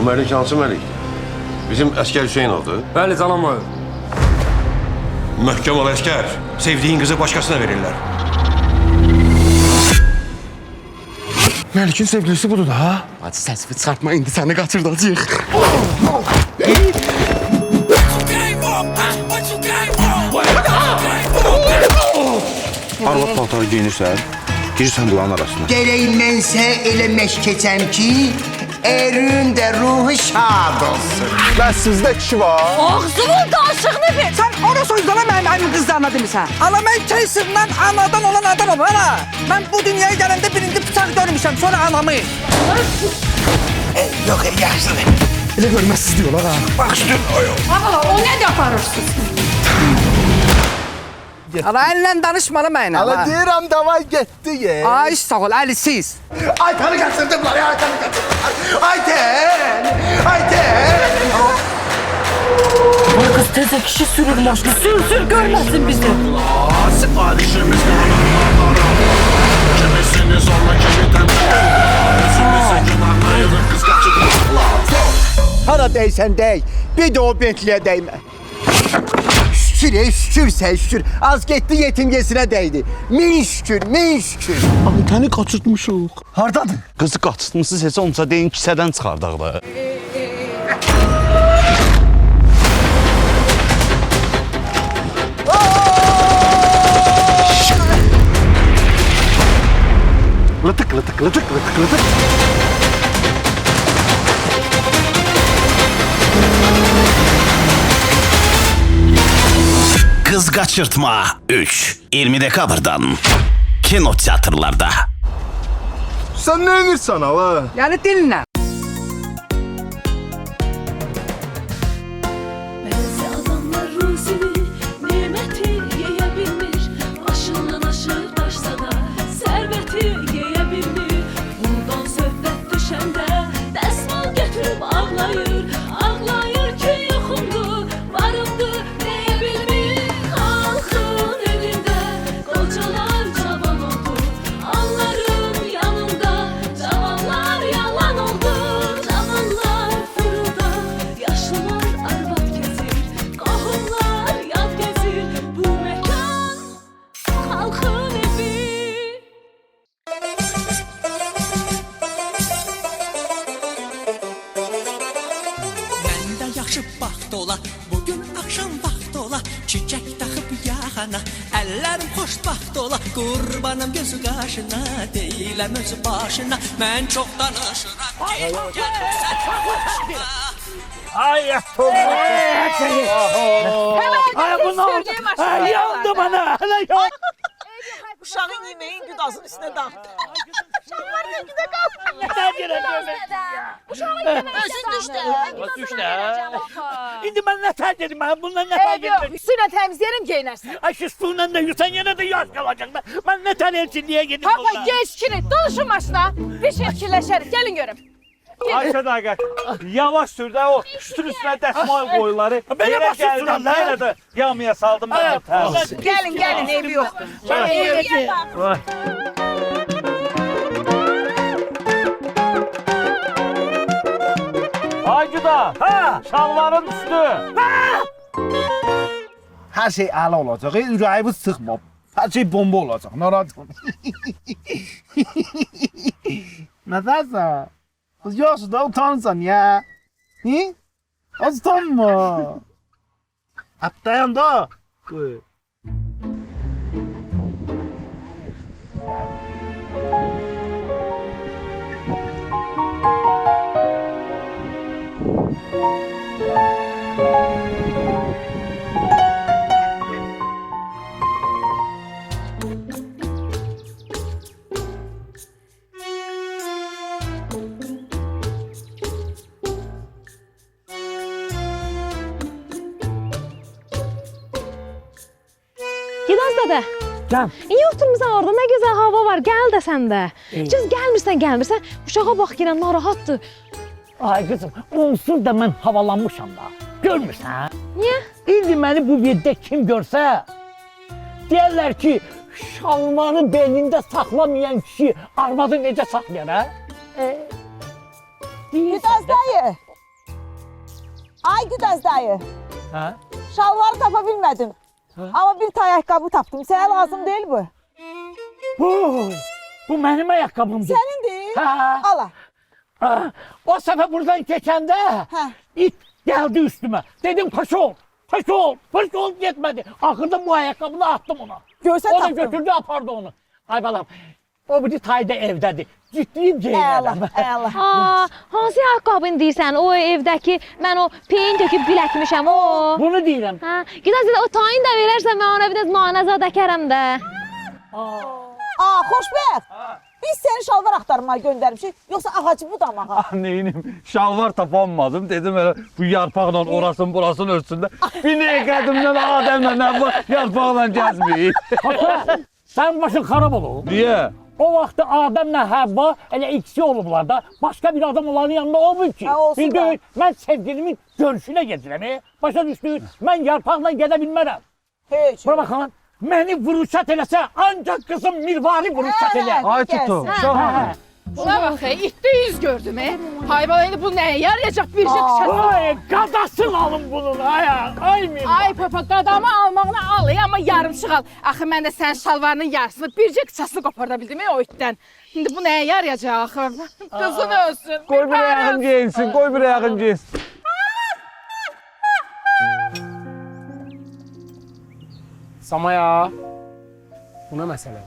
Bu Məlik hansı Məlikdir? Bizim əskər Hüseyin oldu. Bəli, canım var. Möhkəm ol əskər. Sevdiğin kızı başkasına verirler. Məlikin sevgilisi budur da ha? Hadi səsini çıxartma, indi səni qaçırdacağıq. Arvad paltarı giyinirsən, girirsən bunların arasına. Gerek mənsə elə məşq keçəm ki, erin də ruhu şad olsun. Bəs sizdə kişi var? Ağzımın daşığını ver. Sen ona sözlerine benim kızlarına demişsin. Ala ben kesinlikle anadan olan adamım ana. Ben bu dünyaya gelende birinci bıçak görmüşüm, sonra anamı. Yok yaşlı. Elə görməzsiz diyorlar ha. Bak şu Ağala, o ne de aparırsın? Ala elle danışmalı benimle. Ala deyirəm davay getdi ye. Ay sağ ol, Ali siz. Ayten'i kaçırdılar ya, Ayten'i kaçırdılar. Ayten! Kız teze kişi sürür maşını. Sür görmesin bizi. Siparişimiz kimisini zorla kimi özümüzü günahlayırıq kız kaçırdılar. Hara değsen değ, bir de o Bentley'e değme. Şükür sen şükür. Az gitti yetimgesine değdi. Min şükür. Aytəni qaçırtmışıq. Hardadır? Qızı qaçırtmısınız, heç olmasa deyin kisədən çıxardaq da. Lıtık. Kız Kaçırtma 3 20 dekabrdan kino tiyatrlarda. Sən nə edirsən ala? Yani dinle. Bazı adamlar ruzini, nimeti yiyebilmiş. Başından aşıp taşsa da serveti yiyebilmiş. Bundan söhbət düşəndə dəsmal götürüb ağlayır. Ağlayır ki yoxumdur, varımdır deyebilmiş. Halkın evində qocalar cavan oldu. Anların yanında cavanlar yalan oldu. Cavanlar fırılda, yaşlılar arvad gezir. Qohumlar yad gezir. Bu məkan halkın evi. Məndə yaxşı vaxt ola, bugün axşam vaxt ola, çiçək taxıb yaxana, əllərim xoşbaxt ola, qurbanım gözü qaşına, deyiləm öz başına, mən çox danışıram, gəlirsən başına. Ay yatım. Ay bu ne oldu? Ay Yandı bana. Hele yan. Uşağın yemeğin güdasının üstüne dağıttı. Neden gireceğim? Özün düştü. Düştü. İndi ben ne terk edeyim? Ben bundan ne terk edeyim? Suyla temizleyelim giynersin. Ay şu suyla da yutan yine de yaş kalacak. Ben ne terk edeyim diye gideyim Papa bundan. geç kilit. Doluşun başına. Bir şey kirleşeriz. Gelin görün. Ay Sadakat, yavaş sür de o sütün üstüne desmal koyuları. Ben yavaş sürdüm lan. Yine de yağmaya saldım ben. Gelin evi yok. Vay. Aycıda, ha, şalvarın üstü. Hər şey əla olacaq. Ürəyimi sıxma. Hər şey bomba olacaq. Narahat olma. Nədəsə? Kız yaşlı da utanırsan ya. Hı? Az utanma. Dayan da. Gidaz dede. Gel. İyi oturmuşsan orada, ne güzel hava var, gel de sen de. Cüz gelmirsen, uşağa bak yine narahattır. Ay kızım, onsuz da ben havalanmışam da. Görmürsən? Niye? İndi məni bu yerdə kim görsə, deyərlər ki, şalvarı belində saxlamayan kişi arvadı necə saxlayar, hə? Gidaz dayı. Ay Güdəz dayı, Hə? şalvarı tapa bilmədim. Amma bir tay ayaqqabı tapdım. Sənə lazım deyil bu. Bu mənim ayaqqabımdır. Sənindir. Hə. Ala. O səfər buradan keçəndə Hə. it gəldi üstümə. Dedim paş ol, paş ol, paş ol getmədi. Axırda bu ayaqqabını attım ona. Görsən O da tapdım. götürdü apardı onu. Ay balam, o biri tayda evdədir. Ciddiyim geyinərəm. Əla. Hansı ayaqqabını deyirsən? O evdəki mən o peyin töküb biləkmişəm o. Bunu deyirəm. Hə, gedəsən o tayını da verərsən mən ona bir də manəza dəkərəm də. Xoşbəxt. Biz səni şalvar axtarmağa göndərmişik. Yoxsa ağacı budamağa. Neynim? Şalvar tapanmadım. Dedim öyle bu yarpaqla orasın burasını ölçsünlər. Bir ne qədimdən Adəmlə nə bu yarpaqla gəzməyib. Hatta sən başın xarab olur. Niyə? O vaxtı Adəmlə Həvva elə ikisi olublar da. Başqa bir adam onların yanında olmur ki. Ha, olsun Bir da. də mən sevgilimin görüşünə gedirəm. Başa düşdün? Mən yarpaqla gedə bilmərəm. Heç. Bura baxın. Məni vuruşat eləsə ancaq qızım Mirvari vuruşat elə. Ay tutu. Buna bax, itdə yüz gördüm. Hayvan indi bu nəyə yarayacaq bir şey kışasın. Ay, qadasını alın bunun. Ay Mirvari. Ay papa, qadamı almağını al, amma yarımçıq al. Axı mən də sənin şalvarının yarısını, bircə kıçasını qoparda bildim o itdən. İndi bu nəyə yarayacaq? Qızın ölsün. Qoy bir ayağın geyinsin, qoy bir ayağın geyinsin. Samaya. Bu nə məsələ?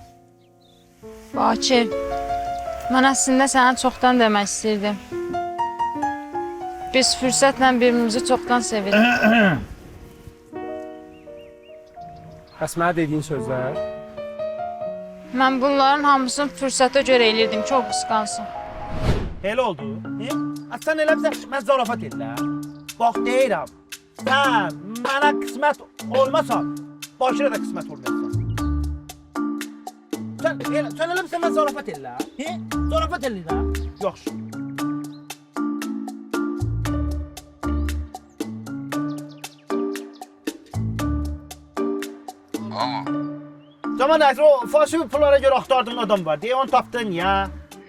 Bakir, mən əslində sənə çoxdan demək istəyirdim. Biz fürsətlə birbirimizi çoxdan sevirik. Bəs mənə dediyin sözlər? Mən bunların hamısını fürsətə görə elirdim, çox qısqansın. Elə oldu. Sən elə bizə mən zarafat edirəm. Bax deyirəm. Sən mənə qismət olmasan, Bakirə də qismət olmayacaq. Sən elə bizə mən zarafat edirəm. Zarafat edirəm. Yaxşı. Zaman Nəzir, o fasil pullara görə axtardığın adam var. Deyə onu tapdın ya.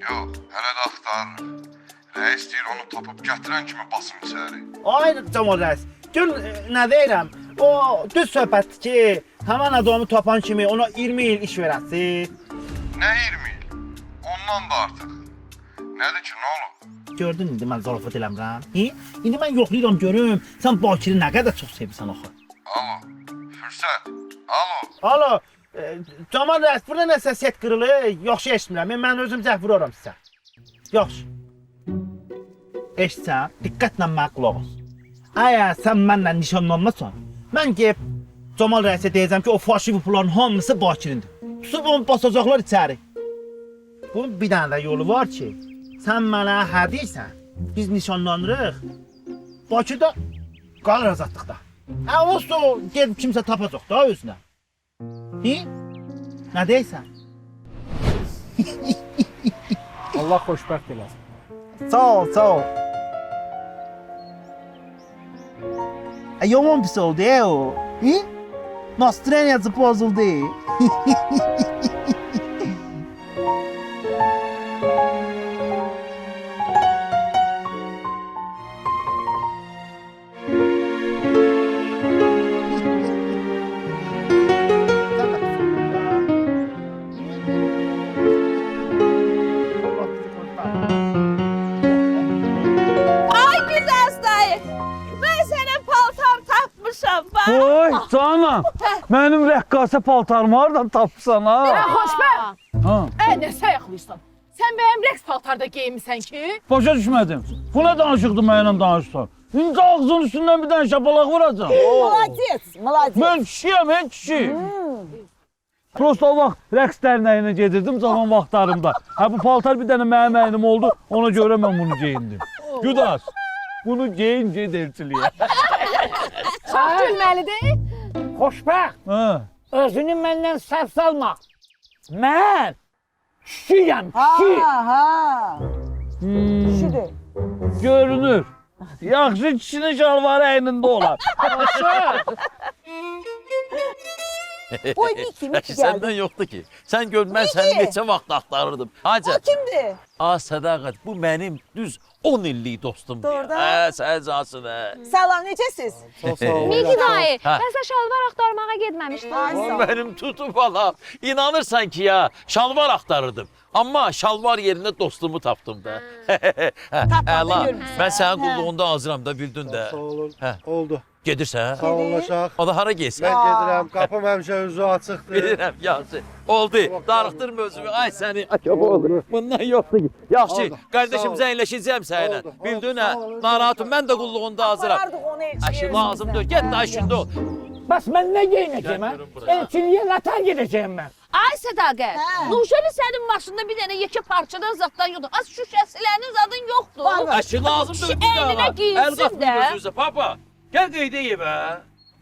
Yox, hələ də axtarır. Rəis deyir onu tapıb gətirən kimi basın içəri. Ay Zaman Nəzir, gül nə deyirəm, o düz söhbətdir ki, həmən adamı tapan kimi ona 20 il iş verəsi. Nə 20 il? Ondan da artıq. Nədir ki, nə olub? Gördün indi mən zarafat eləmirəm. İndi mən yoxlayıram görüm, sən Bakiri nə qədər çox sevirsən axı. Alo, fürsət. Alo. Alo, Zaman Nəzir, burada nəsə set qırılır, yaxşı eşitmirəm. Mən özüm zəh vururam sizə. Yaxşı. Eşitsən, diqqətlə mənə qulaq as. Əgər sən mənlə nişanlanmasan, mən gəlib Camal rəisə deyəcəm ki, o faşivi pulların hamısı Bakirindir. Tutub onu basacaqlar içəri. Bunun bir dənə də yolu var ki, sən mənə hə deyirsən, biz nişanlanırıq, Bakirdə qalır azadlıqda. Olsa o gedib kimsə tapacaq da özünə. Nə deyirsən? Allah xoşbəxt eləsin. Sağ ol, sağ ol. Yaman pis oldu o. Настроение pozuldu. Oy canım, mənim rəqqasə paltarımı hardan tapsan ha? Xoşbəxt. Nə sayıqlıysan? Sən mənim rəqs paltarda geyinmisən ki? Başa düşmədim. Bu nə danışıqdır mənimlə danışsan? İncə ağzının üstündən bir dənə şapalaq vuracam. Молодец, молодец. Mən kişiyəm, mən kişi. Prosta o vaxt rəqs dərnəyinə gedirdim zaman vaxtlarımda. Bu paltar bir dənə mənim əynim oldu, ona görə mən bunu geyindim. Güdas, bunu geyin ged elçiliyə. Çox gülməlidir. Xoşbəxt. Özünü məndən səhv salma. Mən kişiyəm, kişi. Kişidir. Görünür. Yaxşı kişinin şalvarı əynində olar. Boy Miki Səndən geldi. yoxdur ki. Sən gör mən səni neçə vaxt axtarırdım. Hacı. O kimdi? Sədaqət, bu mənim düz 10 illik dostumdur. Doğrudan? Sən cansın. Salam, necəsiz? Miki dayı, Ha. mən sən şalvar axtarmağa getməmişdim. Bu mənim tutub balam. İnanırsan ki ya, şalvar axtarırdım. Amma şalvar yerində dostumu tapdım da. Əla, mən sənin qulluğunda hazıram da, bildin də. Sağ olun. Hə. Oldu. Gedirsən? Sağ olacaq. O da hara getsin? Mən gedirəm. Qapım həmişə üzü açıqdır. Bilirəm, yaxşı. Oldu. Darıxdırma özümü. Ay səni. Ay olur. Bundan yoxdur ki. Yaxşı. Oldu. Qardaşım zəngləşəcəm səninlə. Oldu. Bildin Sağ hə? olun. Narahatım. Mən də qulluğunda hazıram. Aparardıq onu elçiyə. Aşı lazımdır. Get də aşında ol. Bəs mən nə geyinəcəm mən? Elçiliyə nətər gedəcəyim mən? Ay Sədaqət, Nurşəli sənin maşında bir dənə yekə parçadan zaddan yoxdur. Az şu şəsələrin zadın yoxdur. Aşı lazımdır. Əyninə giyinsin də. Gözünüzə. Papa. Gəl qeydə ye bə.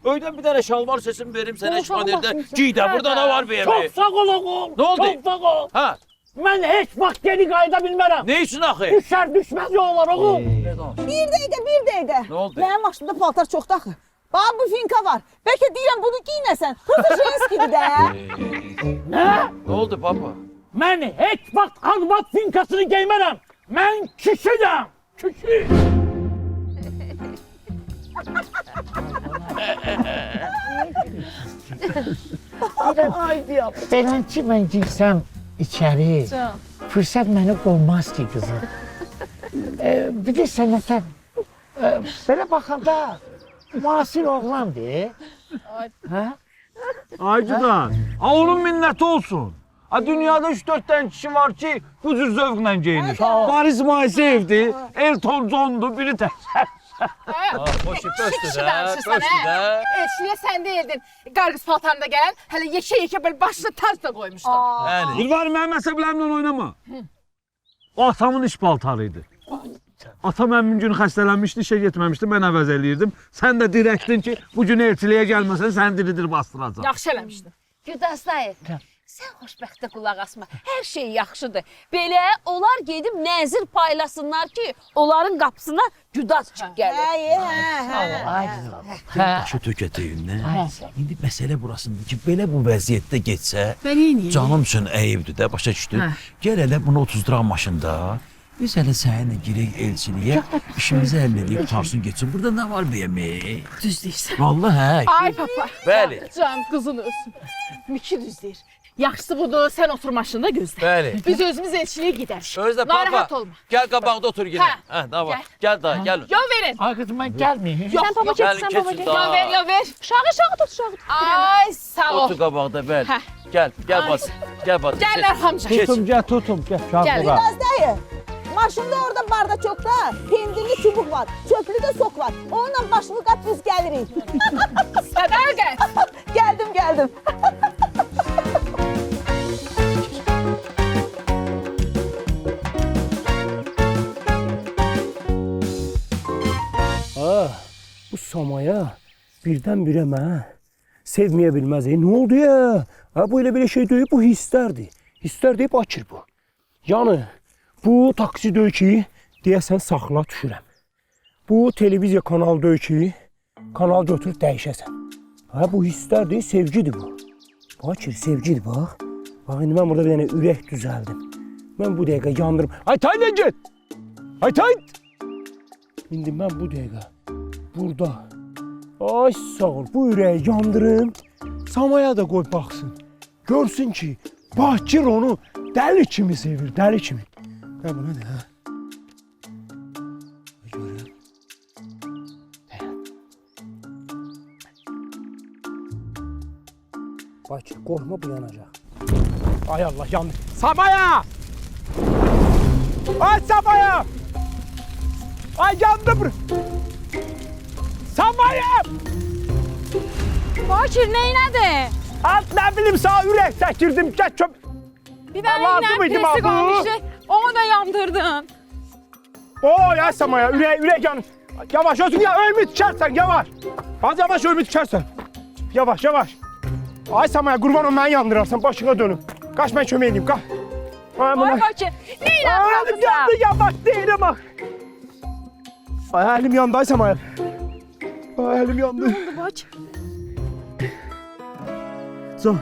Öydən bir dənə şalvar sesim verim sənə şifanərdə. Giy də. Burada nə var bəyəm? Çox sağ ol oğul. Nə oldu? Çox sağ ol. Hə. Mən heç vaxt geri qayıda bilmərəm. Ne üçün axı? Düşər düşməz yollar oğul. Bir dəqiqə. Nə oldu? Mənim maşımda paltar çoxdur axı. Bax bu finka var. Bəlkə deyirəm bunu giynəsən. Hızırjenskidir də. Nə? Ne oldu papa? Mən heç vaxt arvad finkasını giymərəm. Mən kişiyəm. Kişi. Beləncə mən girsəm içəri, fürsət məni qoymaz ki qızım. Bilirsən nətər, belə baxanda müasir oğlandır. Hə? Aycıdan, onun minnəti olsun. Dünyada 3-4 tane kişi var ki bu cür zövqlə geyinir. Paris Maysev'di, Elton John'du, biri təsər. Hoş pöstü də, pöstü də. Elçiliyə sən deyildin. Qarqız paltarında gələn, hələ yekə belə başını taz da qoymuşdun. Yəni. Dilvar mənim əsəblərimlə oynama. O atamın iş paltarıydı. Atam əmmin günü xəstələnmişdi, işə getməmişdi, mən əvəz eləyirdim. Sən də dirəkdin ki, bu gün elçiliyə gəlməsən, səni diri-diri bastıracaq. Yaxşı eləmişdin. Güdaz dayı, sən xoşbəxtə qulaq asma. Hər şey yaxşıdır. Belə onlar gedib nəzir paylasınlar ki, onların qapısına güdaz çıx gəlir. Başı tökətəyim, nə? İndi məsələ burasındır ki, belə bu vəziyyətdə getsə, canım üçün əyibdir də, başa düşdün. Gəl elə bunu 30 lira maşında. Biz hələ səninlə girək elçiliyə, işimizi həll edib qutarsın getsin. Burada nə var bəyəmi? Düz deyirsən. Vallahi hə. Ay papa. Bəli. Can qızın ölsün. Miki düz deyir. Yaxşısı budur, sən otur maşında gözlə. Bəli. Biz özümüz elçiliyə gedərik. Özdə Narahat papa, olma. gəl qabaqda otur yenə. Hə, Hə, nə var? Gəl da, gəl. Yol verin. Ay qızım, mən gəlməyim. Yox, Sən baba yox. get, sən baba keçin get. daha. Yol ver. Uşağı tut. Ay sağ ol. Otur qabaqda, bəli. Hə. Gəl bas. Gəl bas. Gəl Ərxamca. Keç. Tutum, gəl. Gəl. Biraz dayı. Maşında orada barda çoxda pendirli çubuq var. Çöplü də sok var. Onunla başını qat biz gəlirik. Sədaqət. Gəldim. Bu Samaya birdən-birə mənə sevməyə bilməz. Nə oldu ya? Bu elə belə şey deyil, bu hisslərdir. Hisslər deyib açır bu. Yəni, bu taksi deyil ki, deyəsən saxla düşürəm. Bu televiziya kanal deyil ki, kanal götürüb dəyişəsən. Bu hisslər deyil, sevgidir bu. Açır, sevgidir, bax. Bax, indi mən burada bir dənə ürək düzəldim. Mən bu dəqiqə yandırım. Ay Taylan get! Ay Taylan! İndi mən bu dəqiqə burada. Ay sağ ol, bu ürəyi yandırım. Samaya da qoy baxsın. Görsün ki, Bahçır onu dəli kimi sevir, dəli kimi. Hə, bu nədir, hə? Görürəm. Bahçır, qorxma bu yanacaq. Ay Allah, yandı. Samaya! Ay Samaya! Ay yandı bura! Samaya! Bakir, neynədir? Nə bilim, sağ ürək çəkirdim, gəl çöp. Bir dənə Lazım iynə idi pesi bu. qalmışdı, onu da yandırdın. Oy, ay Samaya, ürək yanır. Yavaş, özün ya, ölümü tikərsən, yavaş. Hadi yavaş, ölümü tikərsən. Yavaş. Ay Samaya, qurban ol, məni yandırarsan, başına dönüm. Qaç, mən kömək edeyim, qaç. Ay Bakir, neynə Əlim yandı, yavaş deyirəm, bax. Ay, əlim yandı, ay Samaya. Ay, əlim yandı. Bakir? Can.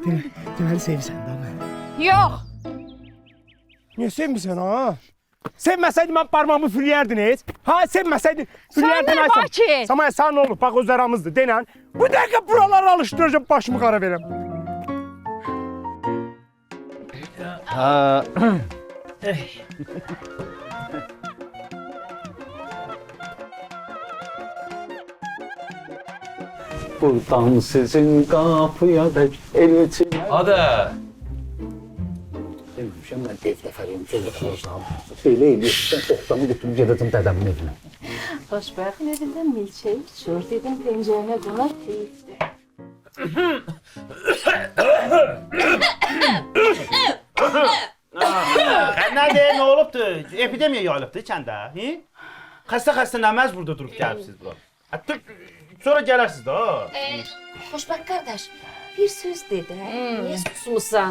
Deməli sevirsən də məni. Yox. Niyə sevmirsən ha? Sevməsəydin mən parmağımı fürləyərdin heç. Ha, sevməsəydin fürləyərdin Sən Aysan. Baki. Samaya sən nə olub? Bax öz aramızdır. Denən. Bu dəqiqə buraları alışdıracağım, başımı qara verəm. Buradan sizin kapıya dek elçi. Hadi. Deməmişəm mən dev dəfəriyim, söz dəfəriyim. Belə eləyirsən, çoxdanı götürüb gedəcəm dədəmin evinə. Xoşbəxtin evində milçək uçur. Dedim pencərənə qonar keyifdir. Nədir, nə olubdur? Epidemiya yayılıbdır kəndə, hi? Xəstə nəməz burada durub gəlibsiz bura. Hətta sonra gələrsiniz də. Xoşbəxt qardaş, bir söz dedi, niyə susmusan?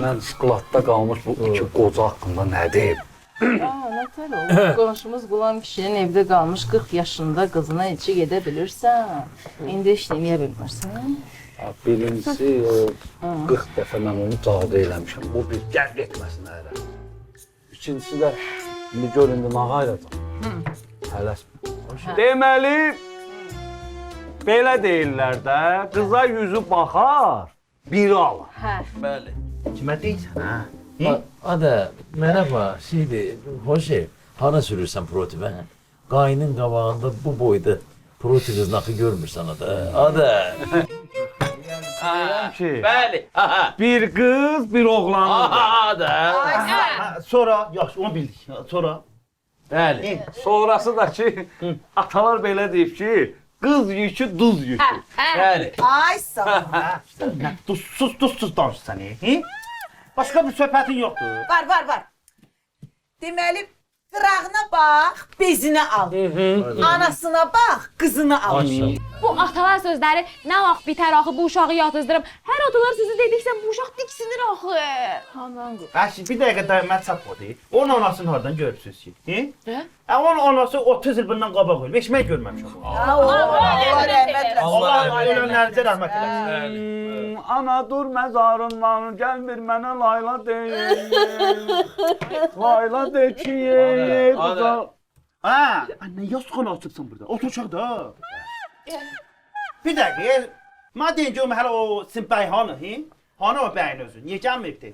Mən skladda qalmış bu iki qoca haqqında nə deyim? Nətər olur? Qonşumuz Qulam kişinin evdə qalmış 40 yaşında qızına elçi gedə bilirsən. İndi işləməyə bilmirsən. Birincisi, o 40 dəfə mən onu cadı eləmişəm. Bu bir gəlb etməsin hələ. İkincisi də, indi gör indi nağa ayıracam. Hələsmə. Deməli, belə deyirlər də, qıza yüzü baxar, biri alır. Bəli. Kimə deyirsən, hə? Ada, merhaba, hoş ev. Hara sürürsən protivə? Qayının qabağında bu boyda proti qıznaqı görmürsən ada. Ada. Bəli. Bir qız, bir oğlandır. Ada. Sonra, yaxşı, onu bildik. Sonra? Bəli. Sonrası da ki, atalar belə deyib ki, qız yükü, duz yükü. Bəli. Ay sağ ol. Sus danışsan, hi? Başqa bir söhbətin yoxdur. Var. Deməli, qırağına bax, bezinə al. Anasına bax, qızını al. Bu atalar sözləri nə vaxt bitər axı bu uşağı yatızdırım. Hər atalar sözü dediksə bu uşaq diksinir axı. Əşi, bir dəqiqə dayanmə çap o deyil. Onun anasını hardan görürsünüz ki? Onun anası 30 il bundan qabaq ölüb. Heç mən görməmişəm. Allah ölənlərinizə rəhmət eləsin. Ana dur məzarından, gəlmir mənə layla deyil. Layla de ki, Ha, anne yaz konu açıbsan burada. Otur uşaqda. Bir dəqiqə, mən deyim ki, hələ o sizin bəy hanı, hi? Hanı o bəyin özü? Niyə gəlməyibdir?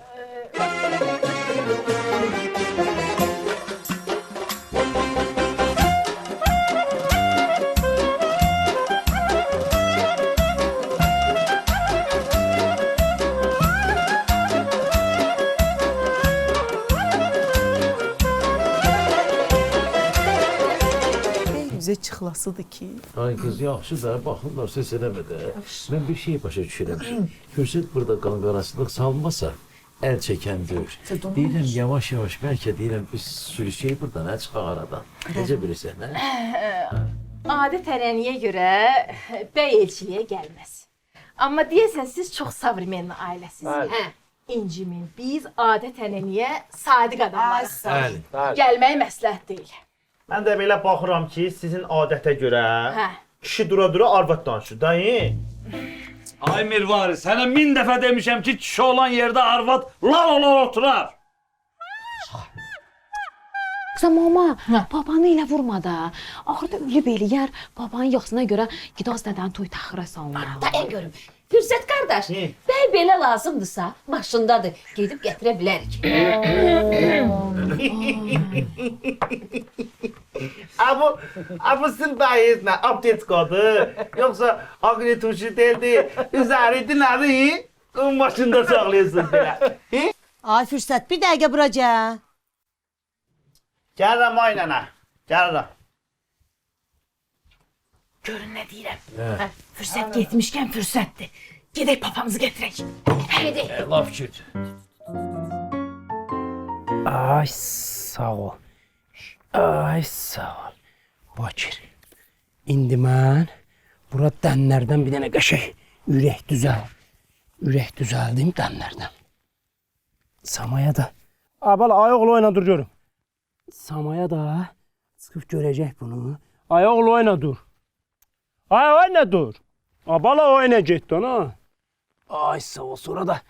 Bizə çıxlasıdır ki. Ay qız yaxşı da, baxırlar söz eləmə də. Mən bir şey başa düşürəm. Fürsət burada qanqarasılıq salmasa, əl çəkən deyir. Deyirəm yavaş-yavaş, bəlkə deyirəm biz sürüşək buradan, əl çıxaq aradan. Necə bilirsən, hə? Adət-ənənəyə görə bəy elçiliyə gəlməz. Amma deyəsən siz çox savremenli ailəsiniz. İncimin, biz adət-ənənəyə sadiq adamlarıq. Gəlmək məsləhət deyil. Mən də belə baxıram ki, sizin adətə görə kişi dura-dura arvad danışır, dayı. Ay Mirvari, sənə 1000 dəfə demişəm ki, kişi olan yerdə arvad lal oturar. Qızım mama, babanı ilə vurma da. Axırda ölüb eləyər, babanın yaxsına görə Gidaz dədəni toy taxıra salmaq. Dayan görüm. Fürsət qardaş, bəy belə lazımdırsa, maşındadır. Gedib gətirə bilərik. Bu sizin bəyiniz nə? Aptetkadır. Yoxsa agri tuşu değildi. Üzəriydi nədir? Onun başında saxlayırsınız belə. Ay Fürsət, bir dəqiqə buraca. Gəlirəm ay nənə. Gəlirəm. Görün nə deyirəm. Fürsət getmişkən fürsətdir. Gedək papamızı gətirək. Gedək. Laf fikirdir. Ay sağ ol. Ay sağ ol. Bakir. İndi mən bura dənlərdən bir dənə qəşəng ürək düzəldim dənlərdən. Samaya da. Abala ayaqla oyna dur görüm. Samaya da çıxıb görəcək bunu. Ayaqla oyna dur. Ay oyna dur. Abala o ne getdi ana? Ay sağ ol. Sonra da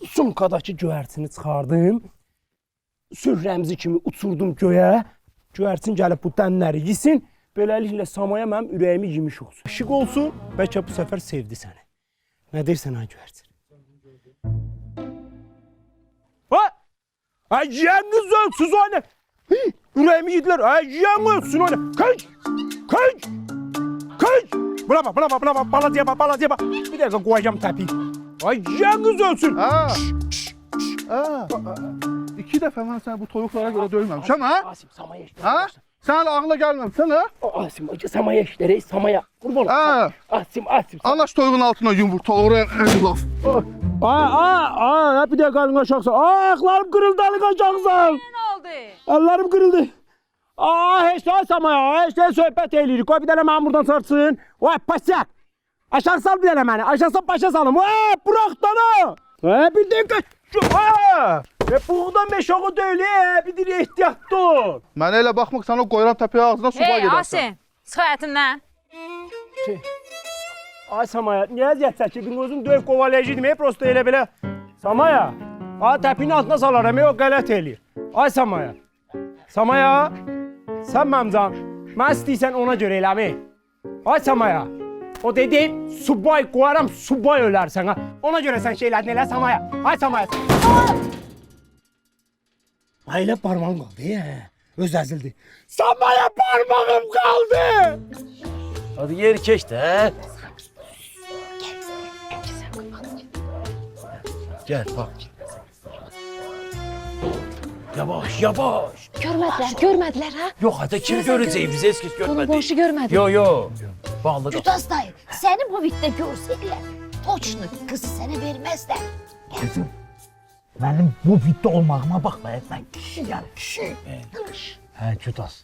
sumkadakı göyərçini çıxardım. Sür rəmzi kimi uçurdum göyə. Göyərçin gəlib bu dənləri yesin. Beləliklə Samaya mənim ürəyimi yemiş olsun. Işıq olsun. Bəlkə bu səfər sevdi səni. Nə deyirsən ha göyərçin? Ha? Ay yalnız ölsüz o ne? Ürəyimi yediler. Ay yalnız ölsün o ne? Kaç! Kaç! Kaç! Buna bak, bala diye bak. Bir dakika koyacağım tepiyi. Ay yalnız ölsün. Ha. Ha. 2 dəfə mən səni bu toyuqlara görə döyməmişəm, ha? Asim Samaya işleri. Ha? Sən ağla gəlməmsən, ha? Asim Samaya işleri. Samaya. Kurban ol. Ha. Asim. Anlaş toyuğun altına yumurta, oraya en laf. Bir dakika alın aşağısı. Ayaklarım kırıldı alın aşağısı. Ne oldu? Ellerim kırıldı. Hiç değil Samaya. Hiç değil söhbət eləyirik. Koy bir dənə mənim buradan sartsın. Vay pasak. Aşağı sal bir dənə məni. Aşağı sal başa salım. Vay bırak dana. Bir dakika. Buğdan meşağı deyil. Bir diri ehtiyatlı ol. Mənə elə baxmaq, sən o qoyuram təpəyə ağzına suba Hey gedərsən. Asim, çıx həyətimdən. Ay Samaya, niyə əziyyət çəkirdin? Özün döyüb qovalayıcıydım, prosto elə belə. Samaya, təpinin altına salaram, o qələt eləyir. Ay Samaya, sən mənim can, mən istəyirsən ona görə eləmi. Ay Samaya, o dedim, subay qoyaram, subay ölərsən ha. Ona görə sən şeylədin elə Samaya. Ay Samaya. Ay elə parmağım qaldı, öz əzildi. Samaya parmağım qaldı. Hadi yer keç də. Gel bak. Yavaş. Görmədilər ha? Yok hadi kim görəcək bizi eski Bunu görmedi. boşu görmədi. Yo. Bağlı qal. Cudas dayı, səni bu vitdə görsəklər, toçnu qızı sənə verməzlər. Kızım, benim bu bitti olmağıma bakma etmen. Kişi yani kişi. Hə, Cudas.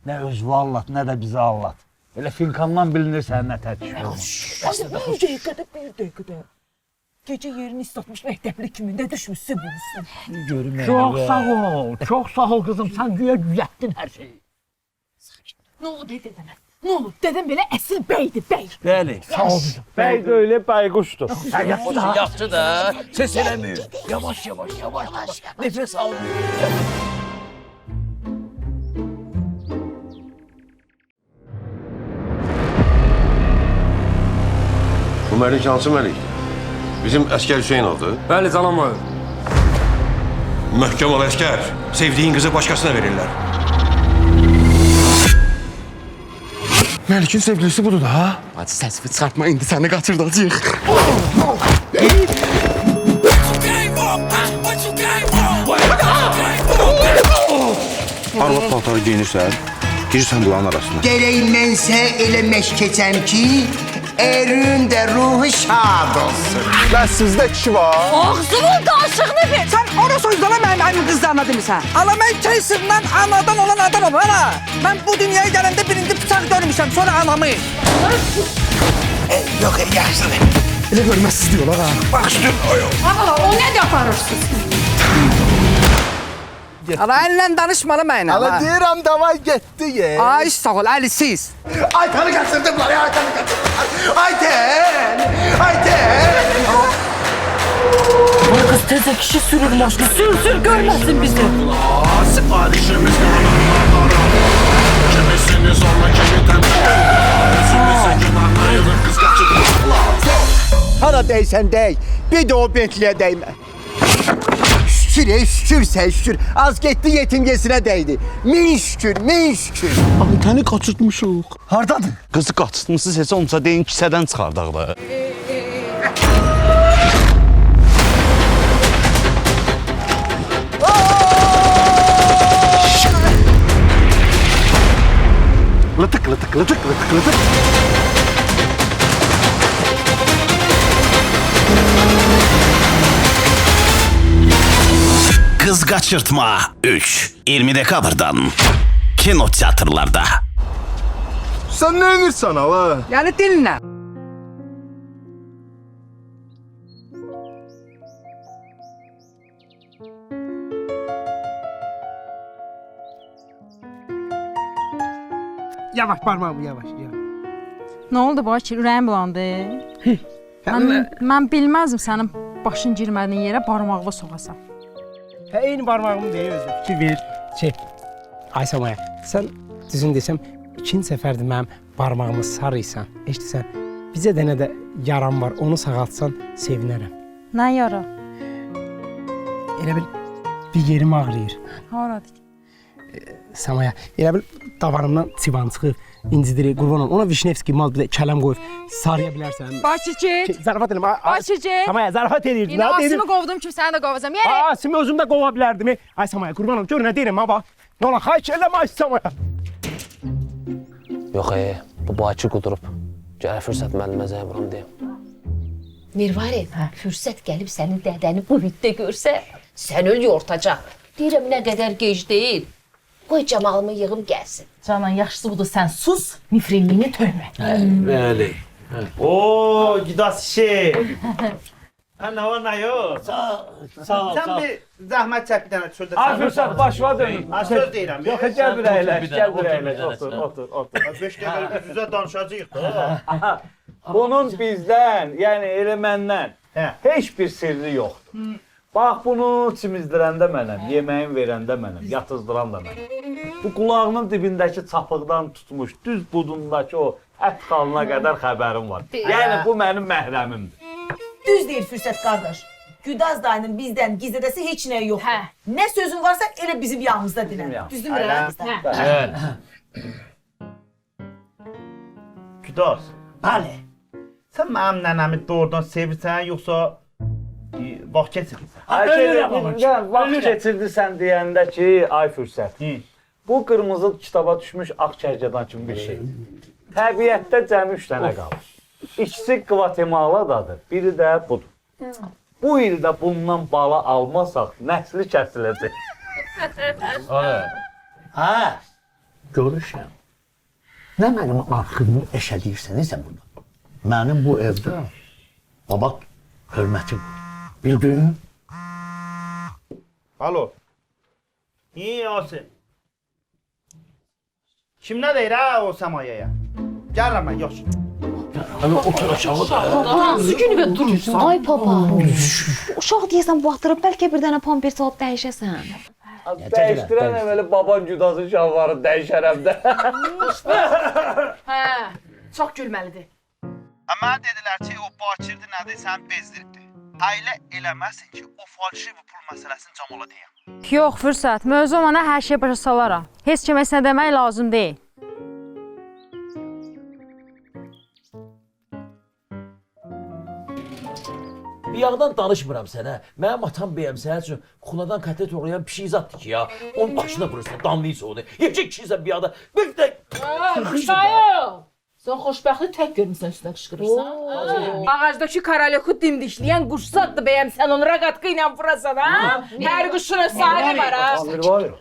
Nə öz vallat, nə də bizi allat. Elə finkandan bilinir sənin nə tərkib olmaz. Bir dəqiqədə. Gecə yerini ıslatmış məktəbli kimində düşmüşsün bulursun. Çox sağ ol kızım. Sən güya düzəltdin hər şeyi. Ne oldu dedemə? Ne oldu? Dedem belə əsil bəydi, bəy. Bəli. Sağ ol kızım. Bəy də öyle, bayquşdur. Yaptı da. Ses eləmiyor. Yavaş. Nefes almıyor. Bu Məlik hansı Məlikdir? Bizim əskər Hüseynovdur. Bəli canım o. Möhkəm ol əskər. Sevdiğin kızı başkasına verirler. Məlikin sevgilisi budur da, ha? Hadi səsini çıxartma, indi səni qaçırdacağıq. Arvad paltarı giyinirsən, girirsən bunların arasına. Gerek mənsə elə məşq keçəm ki, erin də ruhu şad olsun. Lan sizdə kişi var. Ağzımın daşığını ver. Sen orası sözlerine benim kızlarına demişsin. Ala ben Kayser'dan anadan olan adamım ana. Ben bu dünyaya gelende birinci bıçak görmüşüm sonra anamı. Yok yaşlı. Elə hörmətsiz diyorlar ha. Bak şu Aa, o ne de aparırsınız? Ala elle danışmalı benimle. Ala deyirəm davay getdi ye. Ay sağ ol Ali siz. Aytanı kaçırdılar ya, Aytanı kaçırdılar. Ayten. Kız teze kişi sürür maşını. Sür görmesin bizi. Siparişimiz kimisini zorla kimi tembel. Günahlayırır kız kaçırdılar. Hara değsen değ. Bir de o Bentli'ye değme. Şükür sen şükür. Az gitti yetimgesine değdi. Min şükür. Aytəni qaçırtmışıq. Hardadır? Qızı qaçırtmışsınız, heç olmasa deyin kisədən çıxardaq da. Lıtık. Kız Kaçırtma 3 20 dekabrdan kino tiyatrlarda. Sen ne emirsən hala? Yani dinle. Yavaş parmağımı yavaş. Nə oldu Bakir? Ürəyin bulandı? Mən bilməzdim sənin başın girmədiyin yerə barmağını soxasan. Eyni barmağımı deyir özü. Fikir verir. Ay Samaya, sən düzün desəm, ikinci səfərdir mənim barmağımı sarıysan. Eşitirsən, bizə də nə də yaram var, onu sağaltsan sevinərəm. Nə yara? Elə bil bir yerim ağrıyır. Haradır? Samaya, elə bil davarımdan sivan çıxıb, incidirik, qurban olum. Ona Vişnevski mal bir də kələm qoyub sarıya bilərsən. Bakir get. Zarafat edim. Bakir get. Samaya, zarafat edirdim. İndi Asımı qovdum ki, səni də qovacam. Yeri. Asımı özüm də qova bilərdim. Ay Samaya, qurban olum. Gör nə deyirəm ha bax. Nə ola, xahiş eləmə ay Samaya. Yox bu Bakir qudurub. Gələ fürsət müəllimə zəng vuram deyəm. Mirvarid, fürsət gəlib sənin dədəni bu hüddə görsə, sən öl yortacaq. Deyirəm, nə qədər gec deyil. Qoy Camalımı yığım gəlsin. Canan, yaxşısı budur, sən sus, mifrinliyini töymə. Bəli. Oo, Gidas şey. Ha, nə var, nə yox? Sağ ol. Sən bir zəhmət çək bir dənə çöldə. Ay fürsət başına dönün. Ha, söz deyirəm. Yox, gəl bir əyləş, gəl bir əyləş. Otur. 5 dəqiqə üzə danışacağıq da. Bunun bizdən, yəni elə məndən heç bir sirri yoxdur. Bax, bunu çimizdirəndə mənəm, yeməyin verəndə mənəm, yatızdıran da mənəm. Bu qulağının dibindəki çapıqdan tutmuş, düz budundakı o ət xalına qədər xəbərim var. Yəni, bu mənim məhrəmimdir. Düz deyir Fürsət qardaş. Güdaz dayının bizdən gizlədəsi heç nə yox. Nə sözün varsa elə bizim yanımızda dinə. Düzdür mü aramızda? Güdaz. Bəli. Sən mənim nənəmi doğrudan sevirsən, yoxsa vaxt keçirirsən? Vaxt keçirdirsən deyəndə ki, ay fürsət, bu qırmızı kitaba düşmüş ağ kərgədan kimi bir şey. Təbiətdə cəmi 3 dənə qalır. İkisi Qvatemaladadır, biri də budur. Bu ildə bundan bala almasaq, nəsli kəsiləcək. Hə, görürsən. Nə mənim arxımı eşədirsən, sən burada? Mənim bu evdə babaq hörmətim var. Bildin? Alo. İyi Yasin. Kim nə deyir ha o Samayaya? Gəlirəm mən, yox. Hani otur aşağı da. Hansı günü və durursun? Ay baba. Uşaq deyəsən batırıb, bəlkə bir dənə pampers alıb dəyişəsən. Dəyişdirən əvvəli baban Güdazın şalvarı dəyişərəm də. Hə, çox gülməlidir. Mənə dedilər ki, o Bakirdir nədir, sən bezdiribdir. Ailə eləməsin ki, o falşiv pul məsələsini Camala deyəm. Yox, Fürsət, mövzu ona hər şey başa salaram. Heç kimə nə demək lazım deyil. Bir yağdan danışmıram sənə. Mənim atam bəyəm sənə üçün xunadan kətlə toxlayan pişik zatdır ki ya. Onun başına vurursan, damlayırsa onu. Yiyəcək kişiysən bir yağda. Bir də... Xışayıl! Sən xoşbəxtli tək görmüsən üstünə qışqırırsan. Ağacdakı karalyoku dimdikləyən quş zatdır bəyəm sən onu raqatkı ilə vurasan ha? Hər quşun öz sahibi var ha? Amirvayır,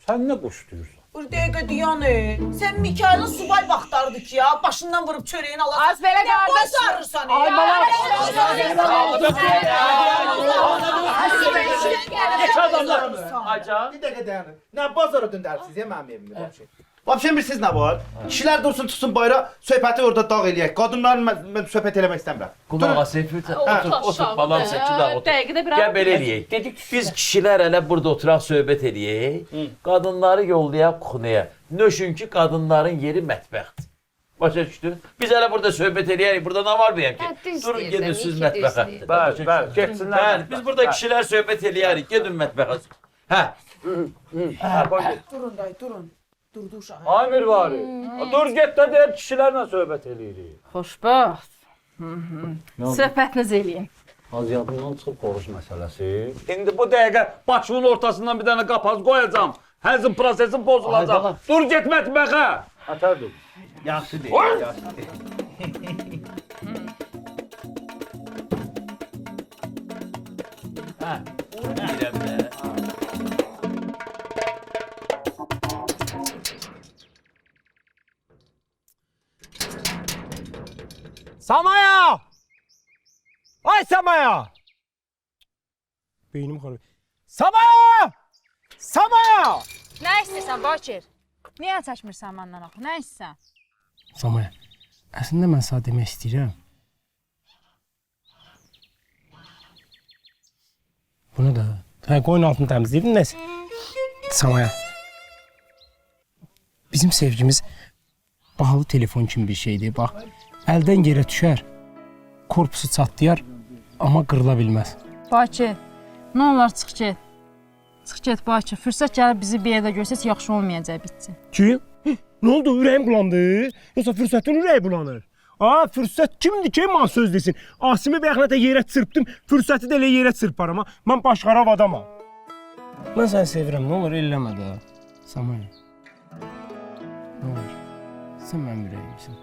sən nə quş deyirsən? Bir dəqiqə Diyanı, sən Mikailin subay vaxtlardı ki ya, başından vurub çörəyin alasın. Az belə qardaş. Nə boy sarırsan ya? Ay bala. Geç adamlar. Aca. Bir dəqiqə dayanın. Nə bazara döndərsiniz ya mənim evimdə vəbşə? Vəbşə bilirsiniz nə var? Kişilər dursun, tutsun bayra, söhbəti orada dağ eləyək. Qadınların mən söhbət eləmək istəmirəm. Qulaq asın, otur, balam sən ki, otur. Dəqiqədə bir Gəl belə eləyək. Dedik biz kişilər elə burada oturaq söhbət eləyək. Qadınları yollayaq xunaya. Nöşün ki, qadınların yeri mətbəxdir. Başa düşdün? Biz elə burada söhbət eləyərik. Burada nə var bəyəm ki? Durun gedin siz mətbəxə. Bəli, getsinlər. Bəli, biz burada kişilər söhbət eləyərik. Gedin mətbəxə. Hə. Durun dayı, durun. Durdu uşağı. Amirvari, dur get də deyir kişilərlə söhbət eləyirik. Xoşbəxt. Söhbətiniz eləyin. Az yadımdan çıxıb qoruş məsələsi. İndi bu dəqiqə başımın ortasından bir dənə qapaz qoyacam. Həzm prosesim pozulacaq. Dur get mətbəxə. Atər dur. Yaxşı deyil, yaxşı deyil. Hə. Deyirəm də. Samaya! Ay Samaya! Beynim xarab. Samaya! Samaya! Nə istəyirsən Bakir? Niyə çəkmirsən məndən axı? Nə istəyirsən? Samaya, Əslində mən sənə demək istəyirəm. Bunu da. Hə, qoyun altını təmizləyirdin nəsə. Samaya. Bizim sevgimiz bahalı telefon kimi bir şeydir. Bax, əldən yerə düşər, korpusu çatlayar, amma qırıla bilməz. Bakı, nə olar çıx get. Çıx get Bakı. Fürsət gəlib bizi bir yerdə görsəz yaxşı olmayacaq bitsin. Kim? Nə oldu? Ürəyim bulandı? Yoxsa fürsətin ürəyi bulanır? Aa, fürsət kimdir ki, mən söz desin? Asimi bəxnətə yerə çırpdım, fürsəti də elə yerə çırparım. Mən başqaraq adamam. Mən səni sevirəm, nə olur eləmə də. Samaya. Nə olur? Sən mənim ürəyimsin.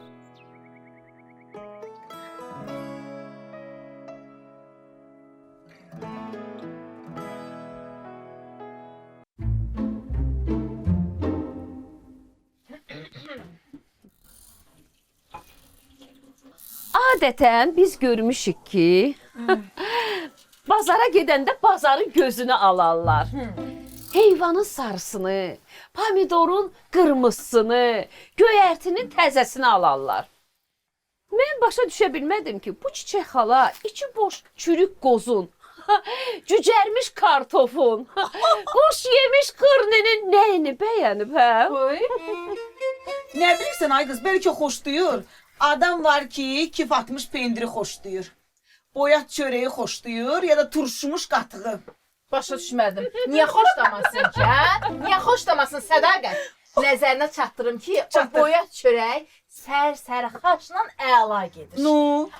Adətən biz görmüşük ki, bazara gedəndə bazarın gözünü alarlar. Heyvanın sarısını, pomidorun qırmızısını, göyərtinin təzəsini alarlar. Mən başa düşə bilmədim ki, bu çiçək xala içi boş çürük qozun, cücərmiş kartofun, quş yemiş qırnının nəyini bəyənib, hə? Ne bilirsən ay qız, belki xoşlayır. Adam var ki, kif atmış pendiri xoşlayır. Boyat çöreği xoşlayır ya da turşumuş qatığı. Başa düşmədim. Niyə xoşlamasın ki, hə? Niyə xoşlamasın Sədaqət? Nəzərinə çatdırım ki, o boyat çörək sər-sər xaçla əla gedir.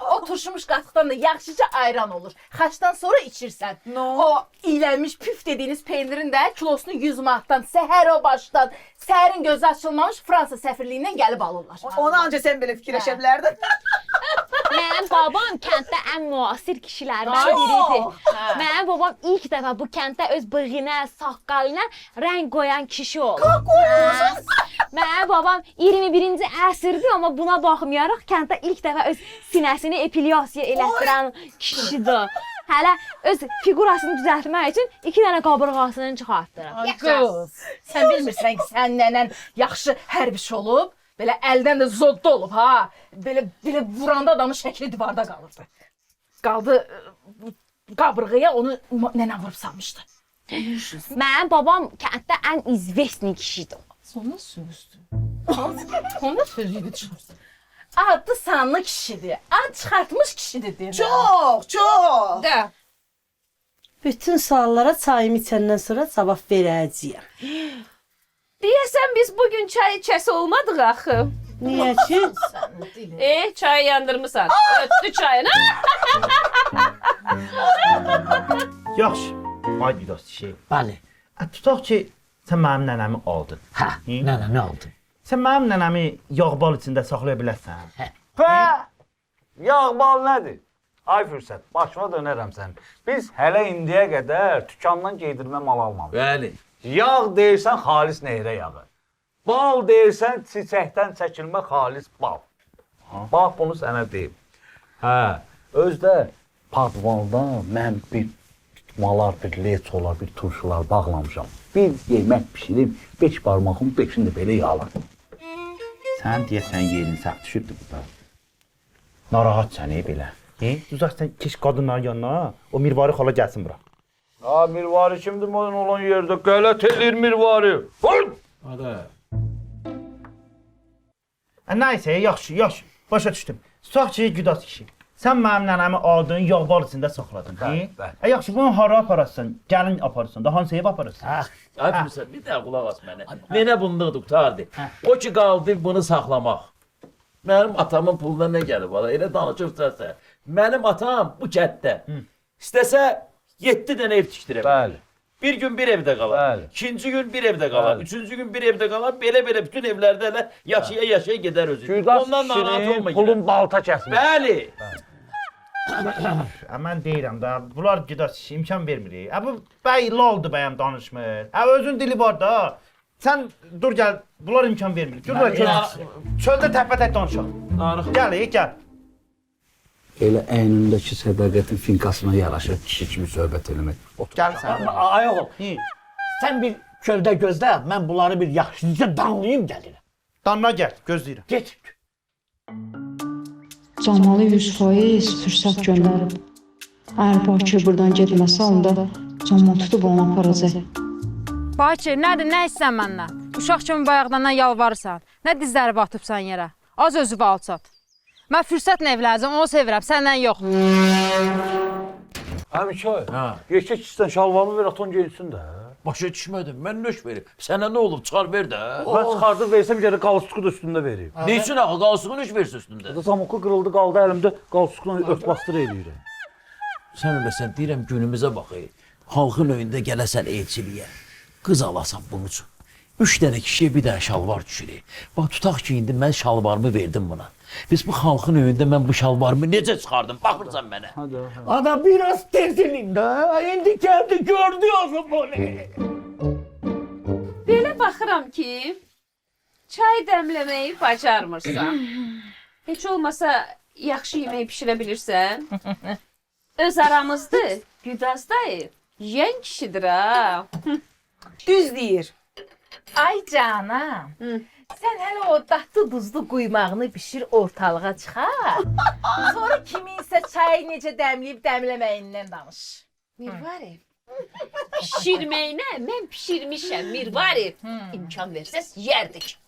O turşumuş qatıqdan da yaxşıca ayran olur. Xaçdan sonra içirsən. O ilənmiş püf dediyiniz pendirin də kilosunu 100 manatdan, səhər o başdan, səhərin gözü açılmamış Fransa səfirliyindən gəlib alırlar. Onu anca sən belə fikirləşə bilərdin. Mənim babam kənddə ən müasir kişilərdən biridir. Mənim babam ilk dəfə bu kənddə öz bığına, saqqalına rəng qoyan kişi oldu. Mənim babam 21-ci əsrdir, amma buna baxmayaraq kənddə ilk dəfə öz sinəsini epilyasiya elətdirən kişidir. Hələ öz figurasını düzəltmək üçün 2 dənə qabırğasını çıxartdırır. Ay qız, sən bilmirsən ki, sən nənən yaxşı hərbiçi olub, belə əldən də zodda olub, ha? Belə vuranda adamın şəkli divarda qalırdı. Qaldı qabırğaya onu nənən vurub salmışdı. Mənim babam kənddə ən izvestli kişidir. Sonra sözdür. Sonra sözüydü çıxırsın. Adlı sanlı kişidir. Ad çıxartmış kişidir deyir. Çox, çox. Da. Bütün suallara çayımı içəndən sonra cavab verəcəyəm. Deyəsən biz bugün çay içəsi olmadıq axı. Niyə ki? Çayı yandırmısan. Ötdü çayını. Yaxşı. Ay bir dost şey. Bəli. Tutaq ki, sən mənim nənəmi aldın. Hə, nənəmi aldın. Sən mənim nənəmi yağbal içində saxlaya bilərsən. Pə! Yağbal nədir? Ay fürsət, başıma dönərəm sən. Biz hələ indiyə qədər dükandan geydirmə mal almamışıq. Bəli. Yağ deyirsən xalis nehrə yağı. Bal deyirsən çiçəkdən çəkilmə xalis bal. Bax bunu sənə deyim. Hə, özdə padvalda mən bir tutmalar, bir leçolar, bir turşular bağlamışam. Bir yemək pişirib, 5 barmağın 5'ini də belə yağladım. Sən deyəsən yerin səhv düşübdür burada. Narahat səni belə. Uzaq sən keş qadınların yanına, o Mirvari xala gəlsin bura. Ha, Mirvari kimdir mən olan yerdə? Qələt eləyir Mirvari. Ada. Nəysə, yaxşı, başa düşdüm. Tutaq ki, Güdas kişi. Sən mənim nənəmi aldın, yağbal içində saxladın. Yaxşı, bunu hara aparırsan? Gəlin aparırsan da, hansı ev aparırsan? Ay fürsət, bir də qulaq as mənə. Nənə bunluqdur, qutardı. O ki qaldı bunu saxlamaq. Mənim atamın puluna nə gəlib ala? Elə danışırsansə. Mənim atam bu kənddə. İstəsə 7 dənə ev tikdirə. Bəli. Bir gün bir evdə qalar. İkinci gün bir evdə qalar. Üçüncü gün bir evdə qalar. Belə bütün evlərdə elə yaşaya gedər özü. Ondan narahat olma. Pulun balta kəsmir. Bəli. Mən deyirəm da, bunlar Güdas kişi imkan vermir. Bu bəy loldu bəyəm danışmır. Özün dili var da. Sən dur gəl, bunlar imkan vermir. Çöldə təpə-tək danışaq. Gəl. Elə əynindəki sədaqətin finkasına yaraşır kişi kimi söhbət eləmək. Gəl sən. Ay oğul, sən bir çöldə gözlə, mən bunları bir yaxşıca danlayım gəlirəm. Danla gəl, gözləyirəm. Get. Camalı 100% fürsət göndərib. Əgər Bakir buradan getməsə, onda Camal tutub onu aparacaq. Bakir, nədir, nə istəyən məndən? Uşaq kimi bayaqdan yalvarırsan. Nə dizləri batıbsan yerə? Az özü alçat. Mən fürsətlə evlənəcəm, onu sevirəm, səndən yox. Həmişə, geçək istən şalvarını ver, aton geyinsin də. Başa düşmədim, mən nöş verib. Sənə nə olub, çıxar ver də. Mən çıxardım, versəm geri qalstuku da üstündə vereyim. Ne üçün axı, qalstuku nöş versin üstündə? Zamoku qırıldı, qaldı əlimdə, qalstukla ört bastır eləyirəm. Sən eləsən, deyirəm günümüzə baxı. Halkın önündə gələsən elçiliyə. Qız alasan bunun üçün. 3 dənə kişiyə bir dənə şalvar düşürük. Bax, tutaq ki, indi mən şalvarımı verdim buna. Biz bu halkın önündə mən bu şalvarımı necə çıxardım? Baxırsan mənə. Ana biraz tezinin də. İndi gəldi, gördü oğlum bunu. Belə baxıram ki, çay dəmləməyi bacarmırsan. Heç olmasa yaxşı yemək bişirə bilirsən. Öz aramızda Güdaz dayı yiyən kişidir ha. Düz deyir. Ay canım, sən hələ o dadlı duzlu quymağını bişir, ortalığa çıxar. Sonra kiminsə çayı necə dəmləyib dəmləməyindən danış. Mirvari, pişirməyinə mən pişirmişəm Mirvari. İmkan versəz yerdik.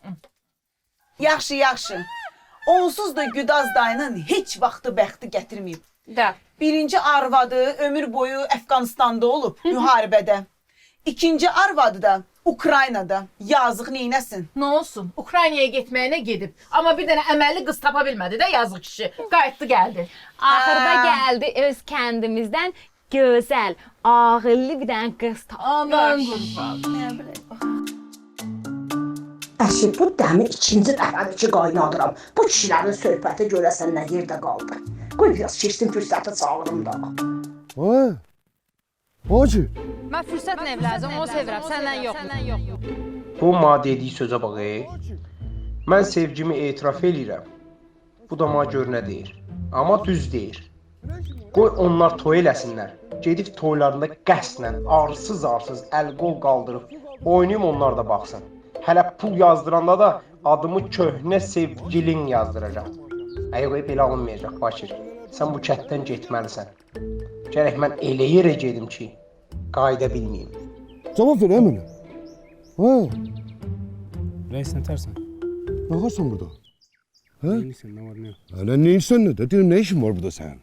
Yaxşı, yaxşı. Onsuz da Güdaz dayının heç vaxtı bəxti gətirməyib. Da. Birinci arvadı ömür boyu Əfqanistanda olub, müharibədə. İkinci arvadı da Ukraynada. Yazıq neynəsin? Nə olsun, Ukraynaya getməyinə gedib. Amma bir dənə əməlli qız tapa bilmədi də yazıq kişi. Qayıtdı gəldi. Axırda gəldi öz kəndimizdən gözəl, ağıllı bir dənə qız Aman Əşi, bu dəmi ikinci dəfədir ki, qaynadıram. Bu kişilərin söhbəti görəsən nə yerdə qaldı. Qoy biraz keçsin fürsəti çağırım da. Hacı. Mən fürsətlə evlənəcəm, onu sevirəm, səndən yox. Bu ma dediyi sözə bax. Mən sevgimi etiraf eləyirəm. Bu da ma gör nə deyir. Amma düz deyir. Qoy onlar toy eləsinlər. Gedib toylarında qəsdən, arsız əl-qol qaldırıb oynayım, onlar da baxsın. Hələ pul yazdıranda da adımı köhnə sevgilin yazdıracaq. Əgər belə alınmayacaq Bakir. Sən bu kətdən getməlisən. Gərək mən elə yerə gedim ki, qayıda bilməyim. Cavab ver mənə. Ha? Reis nə tərsən? Nə varsan burada? Hə? Neysən, nə var, nə? Hələ neysən nə? Deyirəm, nə işin var burada sənin?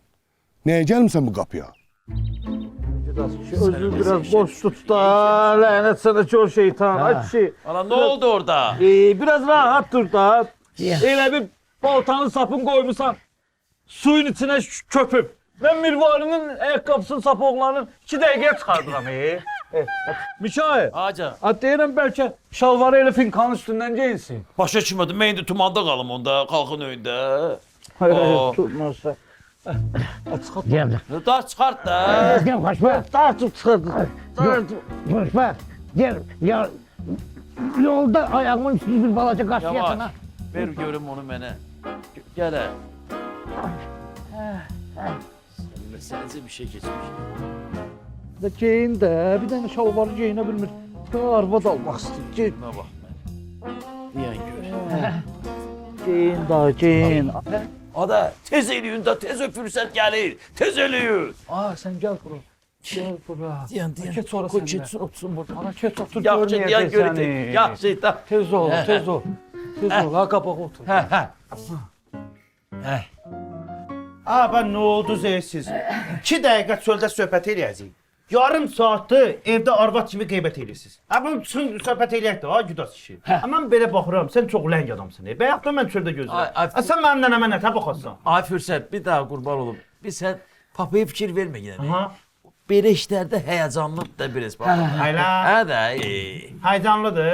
Nəyə gəlmisən bu qapıya? Özünü biraz boş tut da, lənət sənə kör şeytan. Ay kişi. Ana, nə oldu orada? Biraz rahat dur da. Elə bir baltanın sapını qoymusan, suyun içine köpüb. Ben Mirvarinin ayakkabısının sapoqlarını 2 dəqiqəyə çıxardıram. Mikail. Haca. Deyirəm bəlkə şalvarı elə finkanın üstündən geyinsin. Başa düşmədim, mən indi tumanda qalım onda, xalqın önündə. Tutmazsa. Gel. Da çıxart da. Gel kaçma. Dartıb çıxardı. Kaçma. Gel. Ya yolda ayağımın üstünde bir balaca kaç Yavaş. yatına. Ver görüm onu mənə. Gəl hə. Məsələcə bir şey keçmiş. Geyin də, bir dənə şalvarı geyinə bilmir. Arvad almaq istəyir. Geyinmə bax mən. Deyən gör. Geyin da, geyin. Ada, tez eləyin də, tez fürsət gəlir. Tez eləyin. Sən gəl bura. Gəl bura. Deyən. Keç sonra Qoy səndə. keçsin, otursun burada. Ana keç otur, Yaxşı, deyən görməyəcək görək. səni. Yaxşı, da. Tez ol, tez ol. Tez ol, ha qabağa otur. Hə. Ben nə oldu zeysiz? 2 dəqiqə çöldə söhbət eləyəcəyik. Yarım saatdır evdə arvad kimi qeybət eləyirsiniz. Bunu çıxın söhbət eləyək də, ha Güdaz kişi. Mən belə baxıram, sən çox ləng adamsın. Bayaq da mən çöldə gözləyirəm. Sən mənim nənəmə nətə baxasan? Ay fürsət, bir daha qurban olum. Sən papaya fikir vermə yenə. Belə işlərdə həyəcanlı da biraz bax. Hayla. Hə də. Həyəcanlıdır.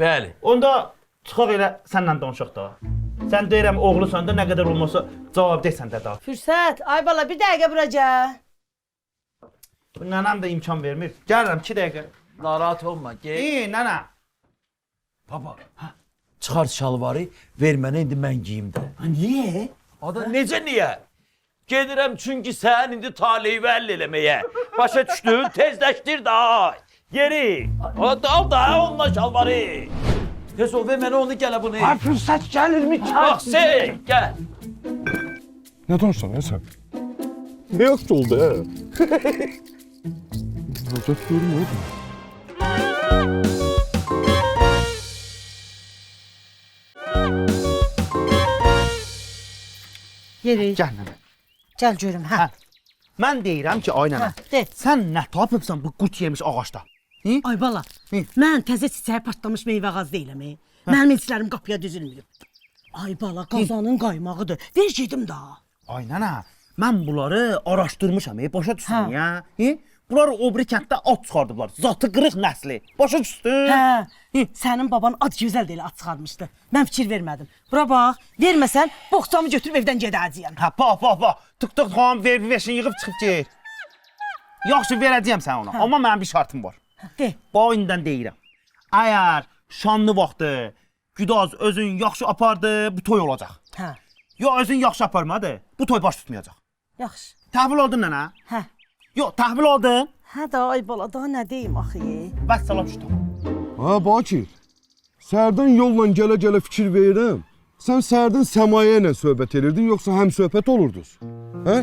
Bəli. Onda çıxaq elə sənlə danışaq da. Sən deyirəm oğlusan da nə qədər olmasa cavab desən də da. Fürsət, ay bala bir dəqiqə bura gəl. Nənəm də imkan vermir. Gəlirəm 2 dəqiqə. Narahat olma, gel. Nənə. Baba, çıxart şalvarı, ver mənə indi mən geyim də. Niyə? Ada necə niyə? Gedirəm çünki sən indi taleyi vəll eləməyə. Başa düşdün, tezləşdir da. Yeri. Al da onunla şalvarı. Tez ol, ver mənə onu gələ bunu. Ay fürsət gəlir mi? Bax sen, gəl. Ne danışsan ya sen? Ne yaxşı oldu ha? Müracaat görmüyor. Yeri. Gəl nənə. Gəl görüm, hə. Mən deyirəm ki, ay nənə, sən nə tapıbsan bu qurt yemiş ağacda? Ay bala, mən təzə çiçəyi partlamış meyvə ağacı deyiləm. Mənim elçilərim qapıya düzülməyib. Ay bala, qazanın qaymağıdır. Ver gedim daha. Ay nənə, mən bunları araşdırmışam, başa düşsün ya. Bunlar o biri kənddə at çıxardıblar. Zatı qırıq nəsli. Başa düşdün? Hə, sənin baban ad gözəl deyə at çıxarmışdı. Mən fikir vermədim. Bura bax, verməsən boxçamı götürüb evdən gedəcəyəm. Hə, bax. Tık xan ver-veşin yığıb çıxıb get. Yaxşı, verəcəyəm sən ona. Amma mənim bir şartım var. De. Boyundan deyirəm. Əgər şanlı vaxtı Güdaz özün yaxşı apardı, bu toy olacaq. Hə. Yo, özün yaxşı aparmadı, bu toy baş tutmayacaq. Yaxşı. Təhvil oldun nənə? Hə. Yo, təhvil oldun? Hə də ay bala, daha nə deyim axı? Vəssalam şu tamam. Ha Bakir, səhərdən yolla gələ-gələ fikir verirəm. Sən səhərdən Səmaya ilə söhbət edirdin, yoxsa həm söhbət olurdunuz? Hə?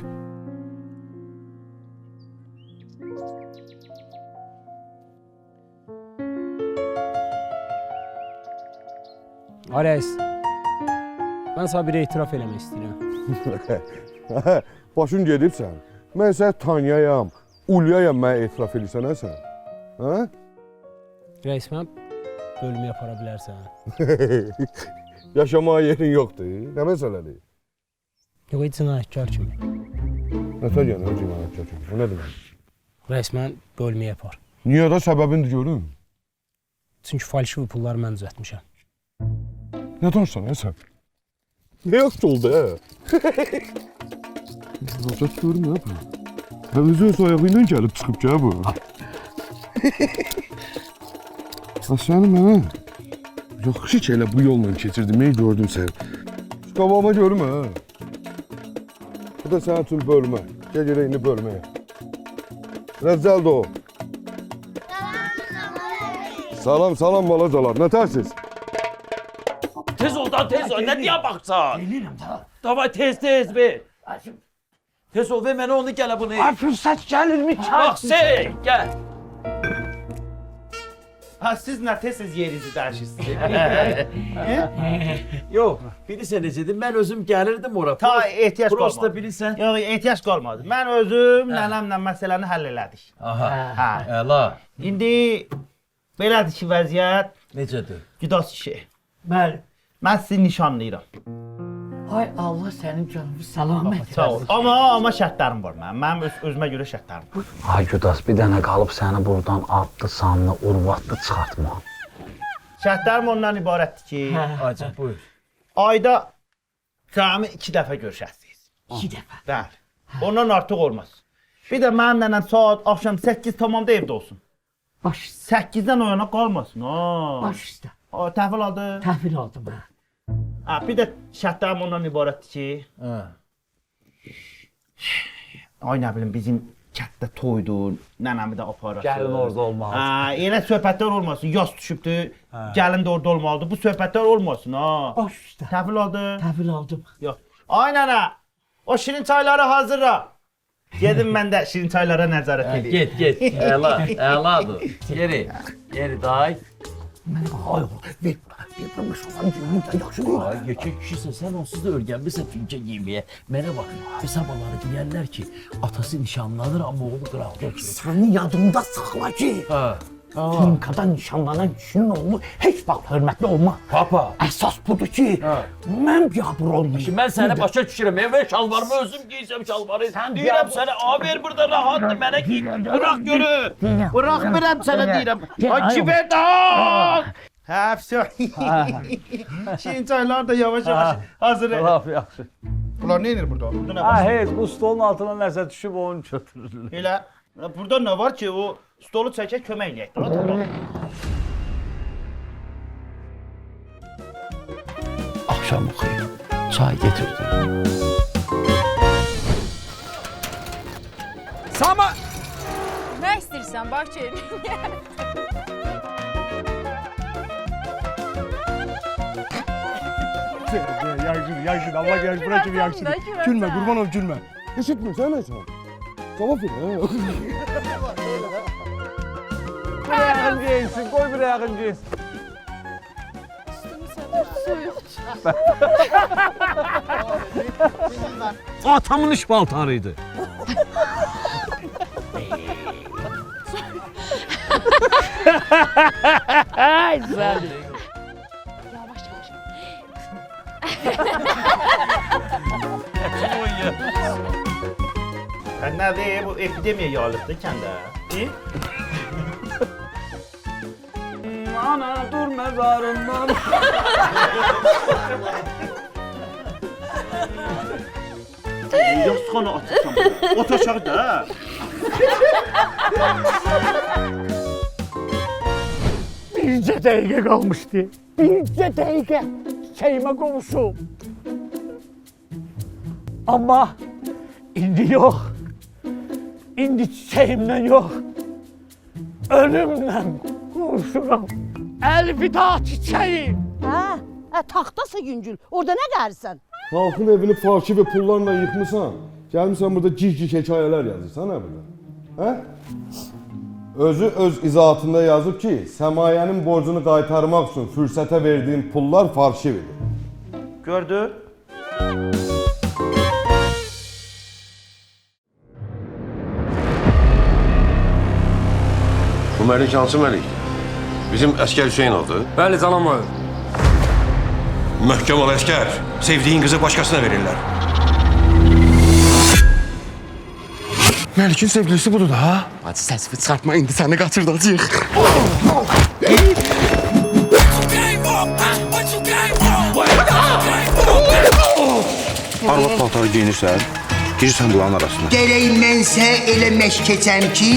Ares, mən sənə bir etiraf eləmək istəyirəm. Başın gedibsən. Mən səni tanıyayam, ulyayam mənə etiraf edirsən hə sən? Hə? Reis, mən bölməyə apara bilərsən. Yaşamağa yerin yoxdur. Nə məsələdir? Yox, cinayətkar kimi. Nətər yəni cinayətkar kimi? O nə demək? Reis, mən bölməyə apar. Niyə də səbəbini görüm? Çünki falşiv pulları mən düzəltmişəm. Nə danışsan hə sən? Ne yaxşı oldu hə? Müracaat görüm hə bu? Hə öz ayağı ilə gəlib çıxıb gəl bu. Aslanım mənə yaxşı ki elə bu yolla keçirdim, gördüm sən. Şu qabağıma görüm hə? Bu da sənin üçün bölmə. Gəl yerə indi bölməyə. Rəzzəl də o. Salam, salam balacalar, nə tərsiz? Tez ol da, tez ol. Ne diye baksan? Gelirim da. Davay tez ver. Tez ol ver mənə onu gələ bunu. Ay fürsət gəlirmi? Bax sen, gəl. Ha, siz nə tez yerinizi dəyişirsiniz? Yox, bilirsən necədir? Mən özüm gəlirdim ora. Ta ehtiyac qalmadı. Prosta bilirsən. Yox, ehtiyac qalmadı. Mən özüm nənəmlə məsələni həll elədik. Aha, hə. Əla. İndi belədir ki, vəziyyət. Necədir? Güdaz kişi. Bəli. Mən sizi nişanlayıram. Ay Allah sənin canını salamat Sağ ol. Amma şərtlərim var mənim. Mənim özümə görə şərtlərim var. Ay Güdaz, bir dənə qalıb səni buradan adlı, sanlı, urvatlı çıxartma. Şərtlərim ondan ibarətdir ki, Hacı, buyur. ayda cəmi 2 dəfə görüşəsiniz. 2 dəfə. Bəli. Ondan artıq olmaz. Bir də mənim nənəm saat axşam 8 tamamda evdə olsun. Baş 8-dən oyana qalmasın. baş üstə. Təhvil aldı. Təhvil aldım ha. Ha, bir də şərtlərim ondan ibarətdir ki, ay nə bilim bizim kənddə toydur, nənəmi də aparasın. Gəlin orada olmalı. Ha, elə söhbətlər olmasın. Yaz düşübdür, gəlin də orada olmalıdır. Bu söhbətlər olmasın ha. Baş üstə. Təhvil aldı. Təhvil aldım. Yox. Ay nənə, o şirin çayları hazırla. Gedim mən də şirin çaylara nəzarət edeyim. Get. Əladır. Yeri day. Ay ver. Bir promosyondan günün də yaxşı deyil. Ay, yekə kişisən, sən onsuz da örgənmirsən finca giyməyə. Mənə bax, hesabaları deyərlər ki, atası nişanlanır, amma oğlu qıraqda oturur. Sənin yadında saxla ki, Finkada nişanlanan kişinin oğlu heç vaxt hörmətli olmaz. Papa. Əsas budur ki, mən biabır olmayayım. Şimdi mən səni başa düşürəm, ver şalvarımı özüm giysəm şalvarı. Deyirəm sənə, ver burada rahatdır, mənə giy. Bırak görü. Bırakmıram sənə deyirəm. Ay kiber daha. Hə, vəsə. Şirin çaylar da yavaş hazır. Laf yaxşı. Bunlar nə edir burada? Burada nə Ha, var? heç bu stolun altına nəsə düşüb onu götürürlər. Elə. Burada nə var ki, o stolu çəkək kömək eləyək. Akşam xeyir, çay getirdim. Sama! Nə istəyirsən, Bakir? Yaxşıdır. Allah gəlir bura kimi yaxşıdır. Gülmə, qurban ol, gülmə. Eşitmirsən nə sən? Cavab ver, hə? Bir ayağın giyinsin, koy bir ayağın giyinsin. Atamın iş paltarıydı. Ay güzel. Yavaş yavaş. Ben nerede bu epidemiye yağlıktı kendi. Ana dur mezarından. Yastıqanı atırsam burada. Ot aşağı da. Bircə dəqiqə qalmışdı. Bircə dəqiqə çəyimə qovuşum. Amma indi yox. İndi çiçəyimlə yox. Ölümlə qovuşuram. Əlvida çiçəyim. Taxtası Yüngül. Orada nə gəlirsən? Halkın evini farşı ve pullarla yıkmışsan. Gelmişsən burada cik hekayeler yazırsan ha burada. Hə? Özü öz izahatında yazıb ki, səmayənin borcunu qaytarmaq üçün fürsətə verdiğin pullar farşividir. Gördü. Bu Məlik hansı Məlikdir? Bizim əskər Hüseynovdur. Bəli, canım var. Möhkəm ol əskər. Sevdiğin kızı başkasına verirler. Məlikin sevgilisi budur da ha? Hadi səsini çıxartma, indi səni qaçırdacaq. Arvad paltarı giyinirsən, girirsən duanın arasına. Gərək mənsə elə məşq keçəm ki,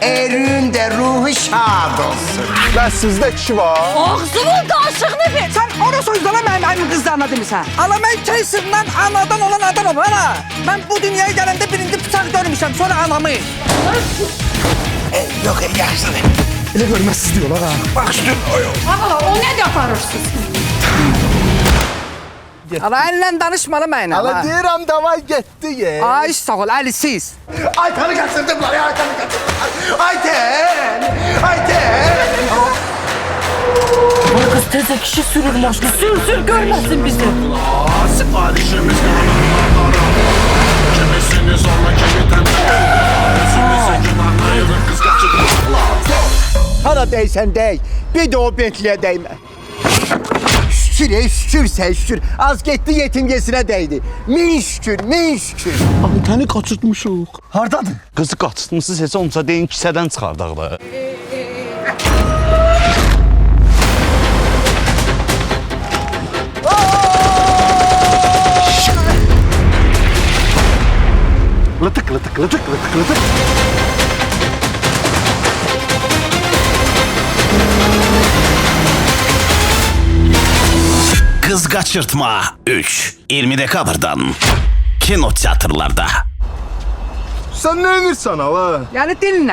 ərin də ruhu şad olsun. Bəs sizdə kişi var? Ağzının qaşığını ver. Sən ora sözlərə mənim qızlarına demisən. Ala mən keysirdən anadan olan adamım ana. Mən bu dünyaya gələndə birinci bıçaq görmüşəm, sonra anamı. Yox, yaxşıdır. Elə görməzsiz diyorlar ha. Bax üstün o yox. Aa, o nə də aparırsınız? Ala əllə danışmalı mənə. Ala deyirəm davay getdi ye. Ay sağ ol, Əli siz. Aytanı qaçırdıblar, Aytanı qaçırdıblar. Ayten! Ayten! Bu kız tezə kişi sürür maşını. Sür, görməsin bizi. Siparişimiz kimisini zorla kimi təmsil. Özümüzə gümanlayırıq, qız qaçırdıblar. Hara deysən dey, bir də o Bentliyə dəymə. Şükür sən şükür. Az getdi yetimgesinə dəydi. Min şükür, min şükür. Aytanı qaçırtmışıq. Hardadır? Qızı qaçırtmışsınız, heç olmasa deyin kisədən çıxardaq da. Lıtık lıtık lıtık lıtık lıtık. Kız Kaçırtma 3 20 dekabrdan kino teatrlarda. Sən nə edirsən ala? Yəni dinlə.